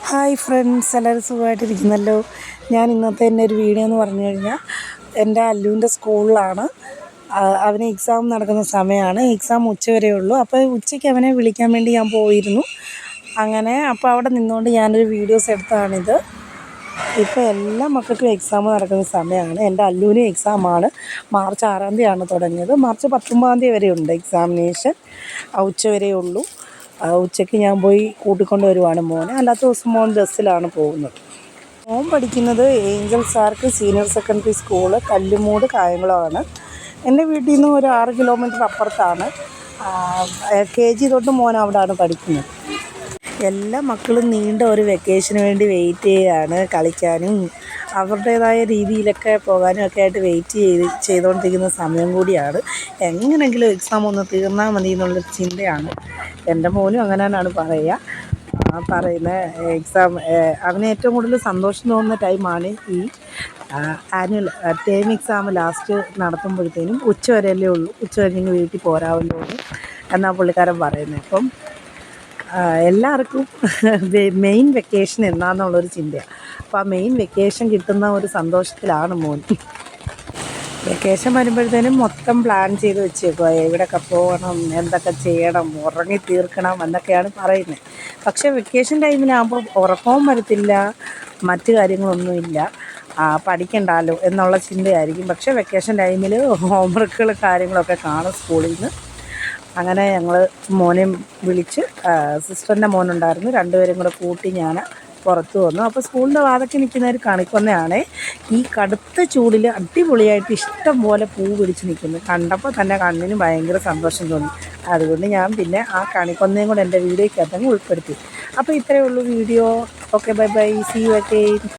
Hi friends, എല്ലാവരും സുഖമായിട്ടിരിക്കുന്നല്ലോ. ഞാൻ ഇന്നത്തെ എൻ്റെ ഒരു വീഡിയോ എന്ന് പറഞ്ഞു കഴിഞ്ഞാൽ എൻ്റെ അല്ലുവിൻ്റെ സ്കൂളിലാണ്. അവന് എക്സാം നടക്കുന്ന സമയമാണ്. എക്സാം ഉച്ചവരെ ഉള്ളൂ. അപ്പോൾ ഉച്ചയ്ക്ക് അവനെ വിളിക്കാൻ വേണ്ടി ഞാൻ പോയിരുന്നു. അങ്ങനെ അപ്പോൾ അവിടെ നിന്നുകൊണ്ട് ഞാനൊരു വീഡിയോസ് എടുത്തതാണിത്. ഇപ്പോൾ എല്ലാ മക്കൾക്കും എക്സാം നടക്കുന്ന സമയമാണ്. എൻ്റെ അല്ലുവിനും എക്സാമാണ്. മാർച്ച് 6-ാം തീയതിയാണ് തുടങ്ങിയത്. മാർച്ച് 19-ാം തീയതി വരെ ഉണ്ട് എക്സാമിനേഷൻ. ഉച്ചവരെ ഉള്ളൂ. ഉച്ചയ്ക്ക് ഞാൻ പോയി കൂട്ടിക്കൊണ്ട് വരുവാണ് മോനെ. അല്ലാത്ത ദിവസം മോൻ ബസ്സിലാണ് പോകുന്നത്. മോൻ പഠിക്കുന്നത് ഏഞ്ചൽസ് ആർക്ക് സീനിയർ സെക്കൻഡറി സ്കൂള്, കല്ലുമൂട്, കായംകുളമാണ്. എൻ്റെ വീട്ടിൽ നിന്ന് ഒരു 6 കിലോമീറ്റർ അപ്പുറത്താണ്. KG തൊട്ട് മോൻ അവിടെയാണ് പഠിക്കുന്നത്. എല്ലാ മക്കളും നീണ്ട ഒരു വെക്കേഷന് വേണ്ടി വെയിറ്റ് ചെയ്യുകയാണ്. കളിക്കാനും അവരുടേതായ രീതിയിലൊക്കെ പോകാനും ഒക്കെ ആയിട്ട് വെയിറ്റ് ചെയ്തുകൊണ്ടിരിക്കുന്ന സമയം കൂടിയാണ്. എങ്ങനെയെങ്കിലും എക്സാം ഒന്ന് തീർന്നാൽ മതി എന്നുള്ളൊരു ചിന്തയാണ്. എൻ്റെ മോനും അങ്ങനെ തന്നെയാണ് പറയുന്നത്. എക്സാം അവന് ഏറ്റവും കൂടുതൽ സന്തോഷം തോന്നുന്ന ടൈമാണ് ഈ ആനുവൽ ടേം എക്സാം ലാസ്റ്റ് നടത്തുമ്പോഴത്തേനും. ഉച്ചവരെയല്ലേ ഉള്ളൂ, ഉച്ചവരെ വീട്ടിൽ പോരാമല്ലോ എന്നാണ് പുള്ളിക്കാരൻ പറയുന്നത്. അപ്പം എല്ലാവർക്കും മെയിൻ വെക്കേഷൻ എന്നാന്നുള്ളൊരു ചിന്തയാണ്. അപ്പോൾ ആ മെയിൻ വെക്കേഷൻ കിട്ടുന്ന ഒരു സന്തോഷത്തിലാണ് മോൻ. വെക്കേഷൻ വരുമ്പോഴത്തേനും മൊത്തം പ്ലാൻ ചെയ്ത് വെച്ചേക്കുക. എവിടെയൊക്കെ പോകണം, എന്തൊക്കെ ചെയ്യണം, ഉറങ്ങി തീർക്കണം എന്നൊക്കെയാണ് പറയുന്നത്. പക്ഷേ വെക്കേഷൻ ടൈമിലാകുമ്പോൾ ഉറക്കവും വരത്തില്ല, മറ്റു കാര്യങ്ങളൊന്നുമില്ല, പഠിക്കണ്ടല്ലോ എന്നുള്ള ചിന്തയായിരിക്കും. പക്ഷേ വെക്കേഷൻ ടൈമിൽ ഹോംവർക്കുകൾ കാര്യങ്ങളൊക്കെ കാണും സ്കൂളിൽ നിന്ന്. അങ്ങനെ ഞങ്ങൾ മോനെയും വിളിച്ച്, സിസ്റ്ററിൻ്റെ മോനുണ്ടായിരുന്നു, രണ്ടുപേരും കൂടെ കൂട്ടി ഞാൻ പുറത്ത് വന്നു. അപ്പോൾ സ്കൂളിൻ്റെ വാതൊക്കെ നിൽക്കുന്ന ഒരു കണിക്കൊന്നയാണ്. ഈ കടുത്ത ചൂടിൽ അടിപൊളിയായിട്ട് ഇഷ്ടം പോലെ പൂ പിടിച്ച് നിൽക്കുന്നു. കണ്ടപ്പോൾ തന്നെ കണ്ണിന് ഭയങ്കര സന്തോഷം തോന്നി. അതുകൊണ്ട് ഞാൻ പിന്നെ ആ കണിക്കൊന്നയും കൂടെ എൻ്റെ വീഡിയോയ്ക്കകത്തങ്ങ് ഉൾപ്പെടുത്തി. അപ്പോൾ ഇത്രയേ ഉള്ളൂ video. Okay, bye bye, see you again.